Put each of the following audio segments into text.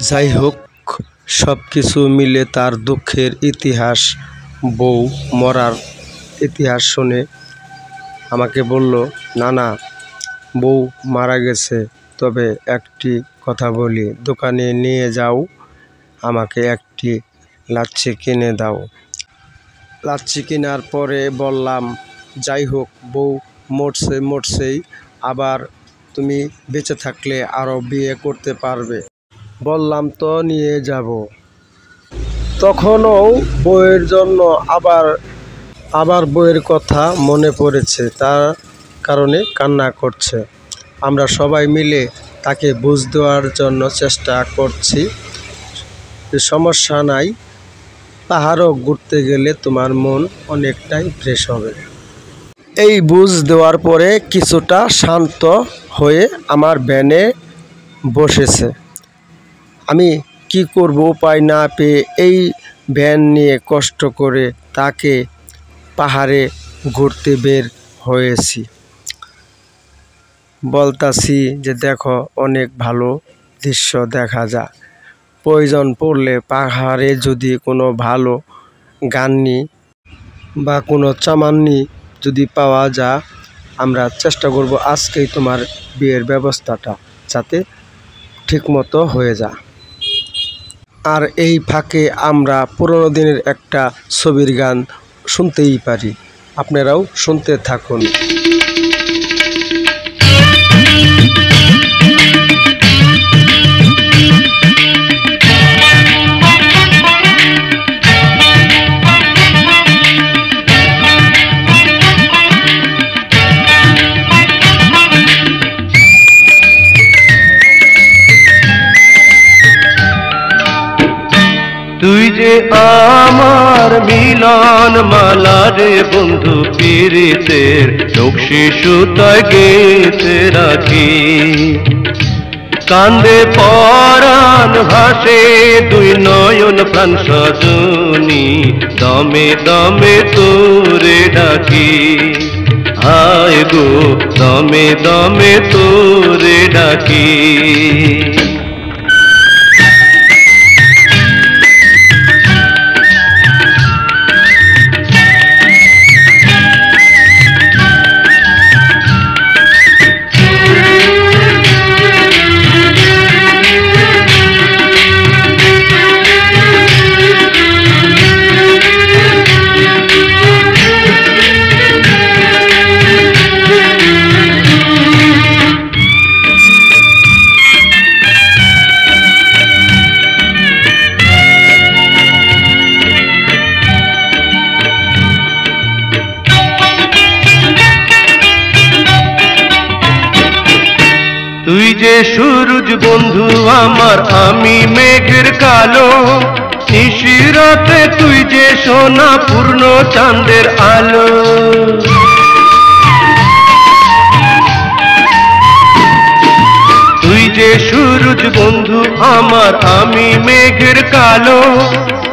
যাই হোক, সব কিছু মিলে তার দুঃখের ইতিহাস, বউ মরার ইতিহাস শুনে আমাকে বলল, না বউ মারা গেছে, তবে একটি কথা বলি, দোকানে নিয়ে যাও, আমাকে একটি লাচ্ছি কিনে দাও। লাচ্ছি কেনার পরে বললাম, যাই হোক, বউ মরছেই, আবার তুমি বেঁচে থাকলে আরও বিয়ে করতে পারবে। বললাম, তো নিয়ে যাব। তখনও বউয়ের জন্য আবার বউয়ের কথা মনে পড়েছে, তার কারণে কান্না করছে। আমরা সবাই মিলে তাকে বুঝ দেওয়ার জন্য চেষ্টা করছি, সমস্যা নাই, পাহাড়ও ঘুরতে গেলে তোমার মন অনেকটাই ফ্রেশ হবে। এই বুঝ দেওয়ার পরে কিছুটা শান্ত হয়ে আমার ভ্যানে বসেছে। আমি কি করব উপায় না পেয়ে এই ভ্যান নিয়ে কষ্ট করে তাকে পাহাড়ে ঘুরতে বের হয়েছি। বলতাছি যে, দেখো, অনেক ভালো দৃশ্য দেখা যায়, প্রয়োজন পড়লে পাহাড়ে যদি কোনো ভালো গান্নি বা কোনো চামান্নি যদি পাওয়া যায়, আমরা চেষ্টা করব আজকেই তোমার বিয়ের ব্যবস্থাটা যাতে ঠিকমতো হয়ে যায়। আর এই ফাঁকে আমরা পুরোনো দিনের একটা ছবির গান শুনতেই পারি, আপনারাও শুনতে থাকুন। তুই যে আমার মিলন মালা রে বন্ধু, পীড়িতের নকশি সুতায় গেঁথে রাখি, কান্দে পরাণ ভাসে দুই নয়ন প্রাণ সজনী, দমে দমে তোরে ডাকি, হায় গো দমে দমে তোরে ডাকি। তুই যে সূরজ বন্ধু আমার, আমি মেঘের কালো, নিশিরাতে তুই যে সোনা পূর্ণ চাঁদের আলো। তুই যে সূরজ বন্ধু আমার, আমি মেঘের কালো,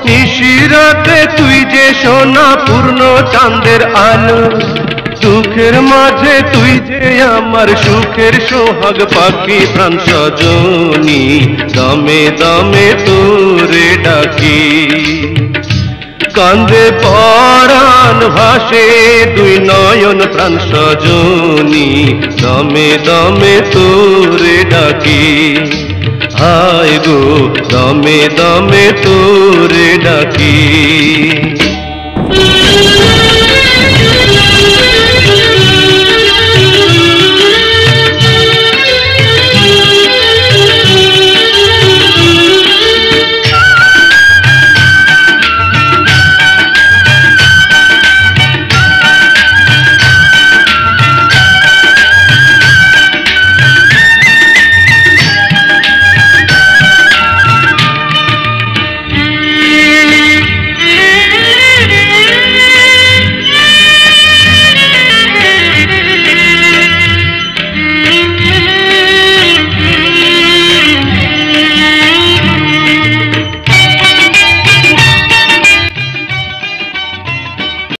নিশিরাতে তুই যে সোনা পূর্ণ চাঁদের আলো। দুঃখের মাঝে তুই যে আমার সুখের সোহাগ পাখি, প্রাণ সজনী, দমে দমে তোরে ডাকি, কান্দে পরাণ ভাসে দুই নয়ন প্রাণ সজনী, দমে দমে তোরে ডাকি, হায় গো দমে দমে তোরে ডাকি।